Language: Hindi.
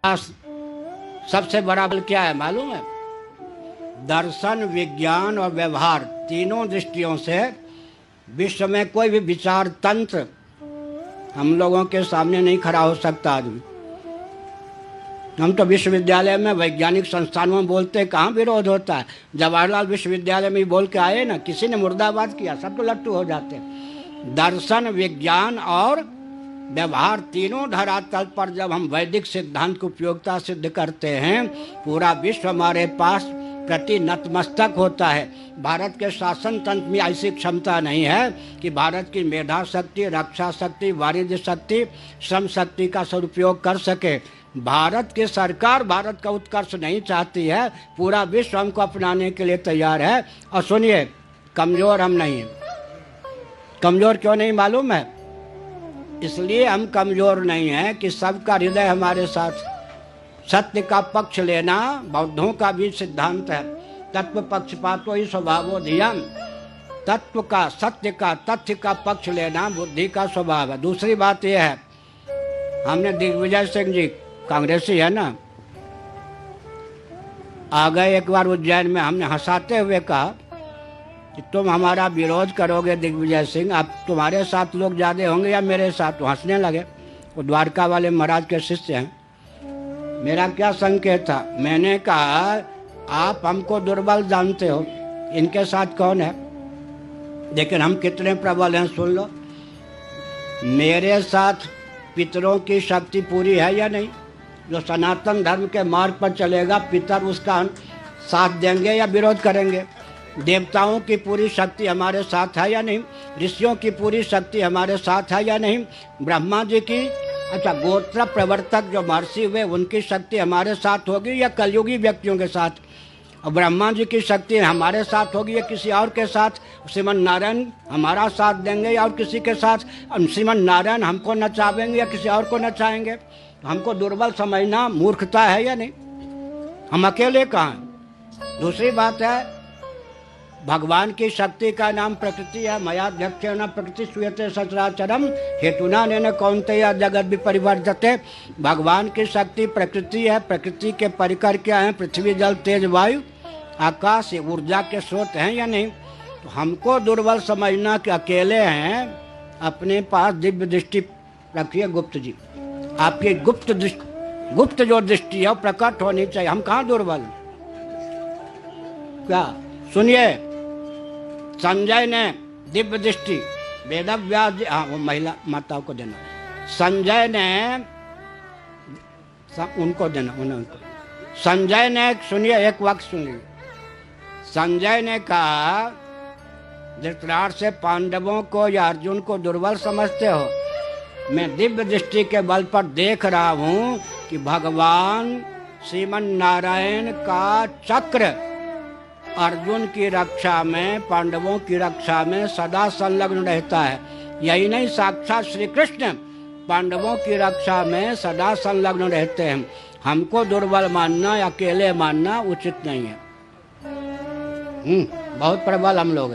सबसे बड़ा बल क्या है मालूम है? दर्शन, विज्ञान और व्यवहार तीनों दृष्टियों से विश्व में कोई भी विचार तंत्र हम लोगों के सामने नहीं खड़ा हो सकता आदमी। हम तो विश्वविद्यालय में, वैज्ञानिक संस्थानों में बोलते, कहाँ विरोध होता है। जवाहरलाल विश्वविद्यालय में बोल के आए ना, किसी ने मुर्दाबाद किया, सब तो लट्टू हो जाते। दर्शन, विज्ञान और व्यवहार तीनों धरातल पर जब हम वैदिक सिद्धांत की उपयोगिता सिद्ध करते हैं, पूरा विश्व हमारे पास प्रति नतमस्तक होता है। भारत के शासन तंत्र में ऐसी क्षमता नहीं है कि भारत की मेधा शक्ति, रक्षा शक्ति, वाणिज्य शक्ति, श्रम शक्ति का सदुपयोग कर सके। भारत की सरकार भारत का उत्कर्ष नहीं चाहती है, पूरा विश्व हमको अपनाने के लिए तैयार है। और सुनिए, कमज़ोर हम नहीं हैं। कमज़ोर क्यों नहीं मालूम है? इसलिए हम कमज़ोर नहीं हैं कि सबका हृदय हमारे साथ। सत्य का पक्ष लेना बौद्धों का भी सिद्धांत है। तत्व पक्षपातो ही स्वभावो धियम। तत्व का, सत्य का, तथ्य का पक्ष लेना बुद्धि का स्वभाव है। दूसरी बात यह है, हमने दिग्विजय सिंह जी, कांग्रेसी है ना, आ गए एक बार उज्जैन में। हमने हंसाते हुए कहा कि तुम हमारा विरोध करोगे दिग्विजय सिंह, अब तुम्हारे साथ लोग ज़्यादा होंगे या मेरे साथ? तो हंसने लगे। वो द्वारका वाले महाराज के शिष्य हैं। मेरा क्या संकेत था? मैंने कहा आप हमको दुर्बल जानते हो, इनके साथ कौन है, लेकिन हम कितने प्रबल हैं सुन लो। मेरे साथ पितरों की शक्ति पूरी है या नहीं? जो सनातन धर्म के मार्ग पर चलेगा, पितर उसका साथ देंगे या विरोध करेंगे? देवताओं की पूरी शक्ति हमारे साथ है या नहीं? ऋषियों की पूरी शक्ति हमारे साथ है या नहीं? ब्रह्मा जी की, अच्छा, गोत्र प्रवर्तक जो महर्षि हुए, उनकी शक्ति हमारे साथ होगी या कलयुगी व्यक्तियों के साथ? और ब्रह्मा जी की शक्ति हमारे साथ होगी या किसी और के साथ? श्रीमन नारायण हमारा साथ देंगे या और किसी के साथ? श्रीमन नारायण हमको नचावेंगे या किसी और को नचाएंगे? हमको दुर्बल समझना मूर्खता है या नहीं? हम अकेले कहाँ हैं? दूसरी बात है, भगवान की शक्ति का नाम प्रकृति है। मयाध्यक्षेण प्रकृति श्रूयते सचराचरम हेतुना नेन कौन्तेय जगत विपरिवर्तते। भगवान की शक्ति प्रकृति है। प्रकृति के परिकर क्या हैं? पृथ्वी, जल, तेज, वायु, आकाश, ये ऊर्जा के स्रोत हैं या नहीं? तो हमको दुर्बल समझना कि अकेले हैं। अपने पास दिव्य दृष्टि रखिए गुप्त जी। आपकी गुप्त जो दृष्टि है वो प्रकट होनी चाहिए। हम कहाँ दुर्बल? क्या सुनिए, संजय ने दिव्य दृष्टि, वेदव्यास जी, हाँ वो महिला माताओं को देना, संजय ने उनको देना, उनको। संजय ने, सुनिए एक वाक्य सुनिए, संजय ने कहा धृतराष्ट्र से पांडवों को या अर्जुन को दुर्बल समझते हो? मैं दिव्य दृष्टि के बल पर देख रहा हूँ कि भगवान श्रीमन नारायण का चक्र अर्जुन की रक्षा में, पांडवों की रक्षा में सदा संलग्न रहता है। यही नहीं, साक्षात श्री कृष्ण पांडवों की रक्षा में सदा संलग्न रहते हैं। हमको दुर्बल मानना या अकेले मानना उचित नहीं है। बहुत प्रबल हम लोग हैं।